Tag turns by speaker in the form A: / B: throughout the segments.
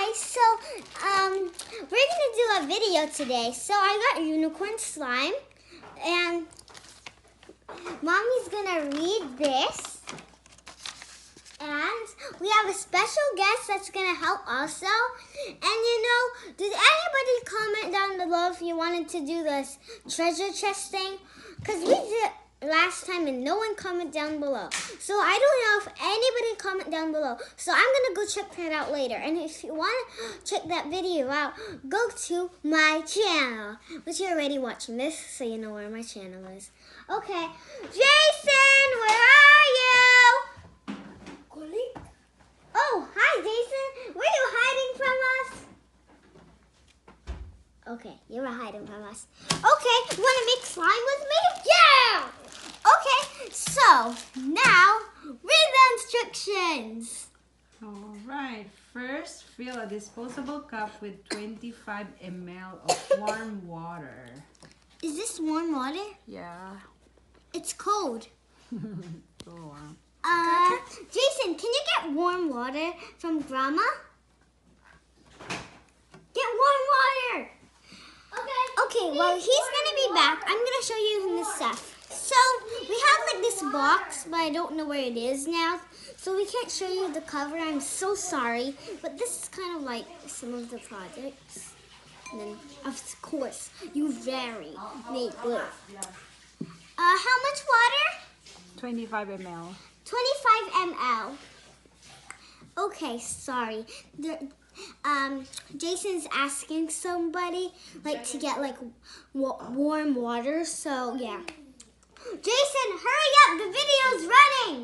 A: guys, so we're gonna do a video today. So I got unicorn slime, and Mommy's gonna read this, and we have a special guest that's gonna help also. And did anybody comment down below if you wanted to do this treasure chest thing? Because we did it last time and no one commented down below. So I don't know if anybody comment down below. So I'm gonna go check that out later. And if you want to check that video out, go to my channel. But you're already watching this, so you know where my channel is. Okay, Jacen, where are you? Oh, hi Jacen. Were you hiding from us? Okay, you were hiding from us. Okay, you want to make slime with me? Yeah! Okay, so now read the instructions.
B: All right, first fill a disposable cup with 25 ml of warm water.
A: Is this warm water?
B: Yeah.
A: It's cold.
B: So warm.
A: Jacen, can you get warm water from Grandma? Get warm water! Okay, well, he's gonna be back. I'm gonna show you the stuff. So, we have like this box, but I don't know where it is now. So we can't show you the cover. I'm so sorry. But this is kind of like some of the projects. And then, of course, you vary made glue. How much water?
B: 25 ml.
A: 25 ml. Okay, sorry. Jason's asking somebody to get warm water, so yeah. Jason, hurry up! The video's running.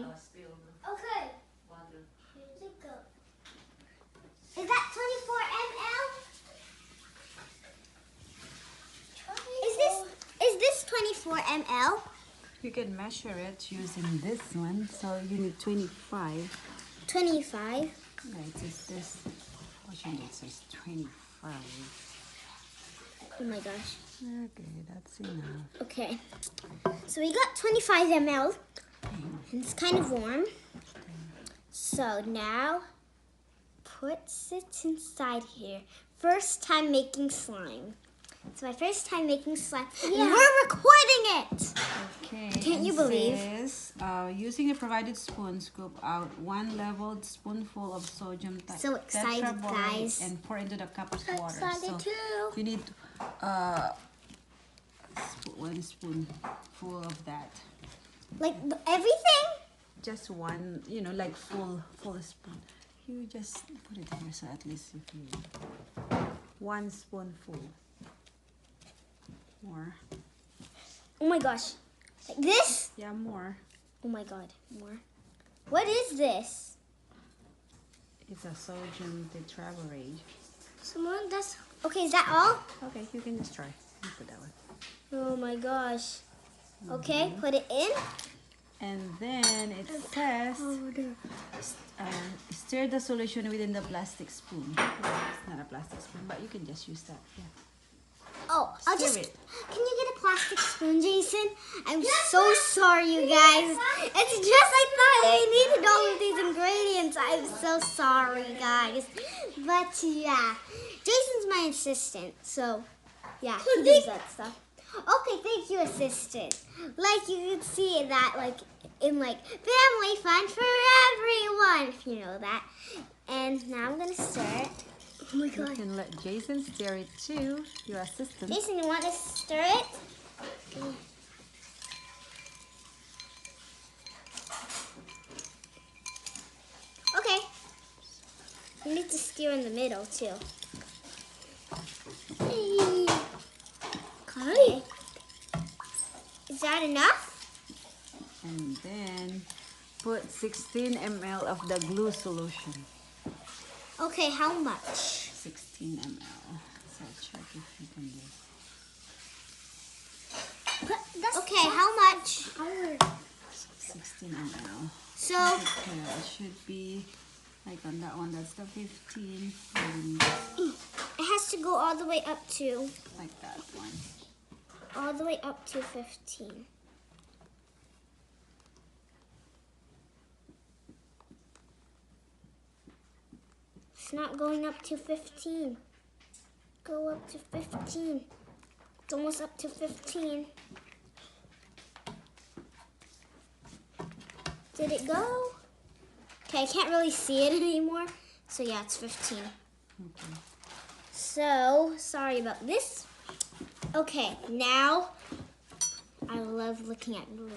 A: Okay. Is that 24 ml? Is this 24 ml?
B: You can measure it using this one, so you need 25.
A: 25.
B: Right, it's this. Watching it says 25.
A: Oh my gosh.
B: Okay, that's enough.
A: Okay. So we got 25 ml. And it's kind of warm. So now put it inside here. First time making slime. It's my first time making slime. Yeah. And we're recording it.
B: Okay.
A: Can't you believe?
B: It says, using a provided spoon, scoop out 1 leveled spoonful of sodium
A: so excited, guys.
B: And pour into the cup of water.
A: Excited too.
B: You need 1 spoonful of that.
A: Like everything?
B: Just one, like full spoon. You just put it here, so at least if you 1 spoonful. More.
A: Oh my gosh. Like this?
B: Yeah, more.
A: Oh my god, more. What is this?
B: It's a sodium tetraborate.
A: Someone does. Okay, is that all?
B: Okay, you can just try. You put that one.
A: Oh my gosh. Okay, put it in.
B: And then it says, stir the solution within the plastic spoon. Well, it's not a plastic spoon, but you can just use that. Yeah.
A: Oh, I'll
B: Stir
A: just.
B: it.
A: Can you get a plastic spoon, Jacen? I'm so sorry, you guys. It's just I thought I needed all of these ingredients. I'm so sorry, guys. But yeah, Jason's my assistant, so yeah, he does that stuff. Okay, thank you, assistant. Like you can see that, in family fun for everyone, if you know that. And now I'm gonna stir it. Oh my god.
B: You can let Jacen stir it too, your assistant.
A: Jacen, you want to stir it? Okay. You need to stir in the middle too. Okay. Is that enough?
B: And then put 16 ml of the glue solution.
A: Okay, how much?
B: 16 ml. So check if you can do.
A: Okay, how much?
B: 16 ml.
A: So
B: Okay, it should be like on that one. That's the 15. And
A: it has to go all the way up to.
B: like that one.
A: All the way up to 15. It's not going up to 15. Go up to 15. It's almost up to 15. Did it go? Okay, I can't really see it anymore. So yeah, it's 15.
B: Okay.
A: So, sorry about this. Okay, now, I love looking at glue.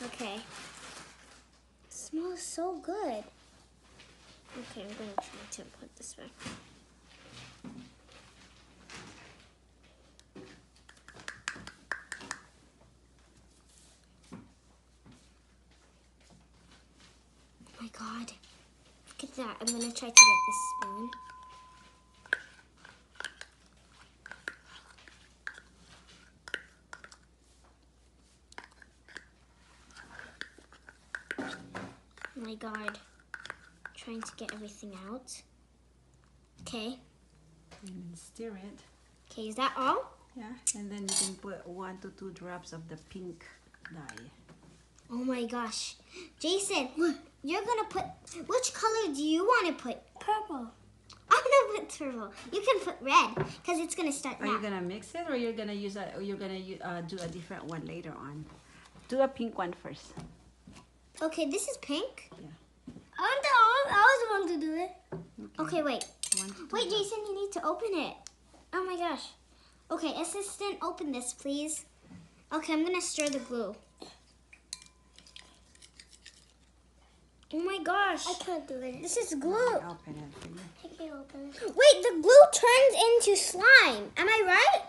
A: Okay. It smells so good. Okay, I'm going to try to put this back. Oh my God. Look at that. I'm going to try to get this spoon. Oh my God. Trying to get everything out. Okay.
B: And then stir it.
A: Okay, is that all?
B: Yeah. And then you can put 1 to 2 drops of the pink dye.
A: Oh my gosh. Jacen, you're gonna put, which color do you want to put? Purple. I'm gonna put purple. You can put red, because it's gonna start
B: Are
A: now.
B: you gonna mix it, or you're gonna use a, or you're gonna do a different one later on? Do a pink one first.
A: Okay, this is pink.
B: Yeah.
A: I was the one to do it.
B: Okay.
A: Okay, wait.
B: 1 to 2
A: Wait,
B: drops.
A: Jacen, you need to open it. Oh my gosh. Okay, assistant, open this, please. Okay, I'm gonna stir the glue. Oh my gosh.
C: I can't do it.
A: This is glue.
B: Open it for you.
C: I can't open it.
A: Wait, the glue turns into slime. Am I right?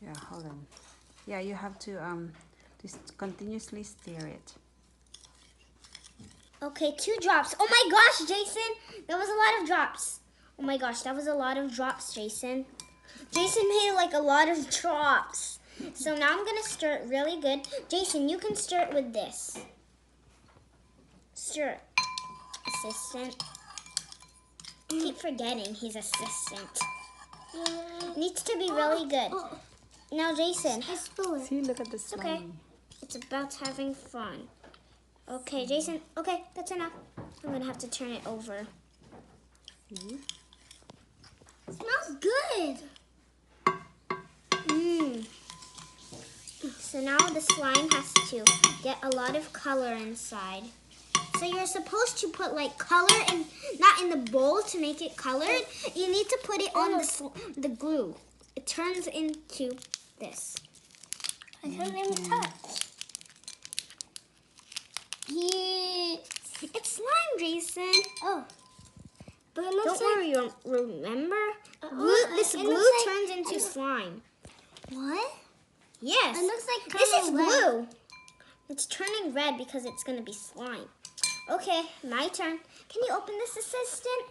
B: Yeah, hold on. Yeah, you have to just continuously stir it.
A: Okay, 2 drops. Oh my gosh, Jacen. That was a lot of drops. Oh my gosh, that was a lot of drops, Jacen. Jacen made like a lot of drops. So now I'm going to stir it really good. Jacen, you can stir it with this. Stir it. Assistant. I keep forgetting he's assistant.
C: Yeah.
A: Needs to be really good. Now, Jacen.
C: I spilled it.
B: See, look at the
A: okay.
B: slime.
A: It's about having fun. Okay, Jacen. Okay, that's enough. I'm going to have to turn it over.
B: See?
C: It smells good.
A: So now the slime has to get a lot of color inside. So you're supposed to put like color in, not in the bowl to make it colored. You need to put it on the glue. It turns into this.
C: I can't even touch.
A: Yeah. It's slime, Jacen.
C: Oh. But it looks
A: Don't
C: like...
A: worry, remember? This
C: it
A: glue
C: looks like-
A: turns into slime.
C: What?
A: Yes.
C: It looks like
A: This is
C: kinda red.
A: glue. It's turning red because it's going to be slime. Okay, my turn. Can you open this, assistant?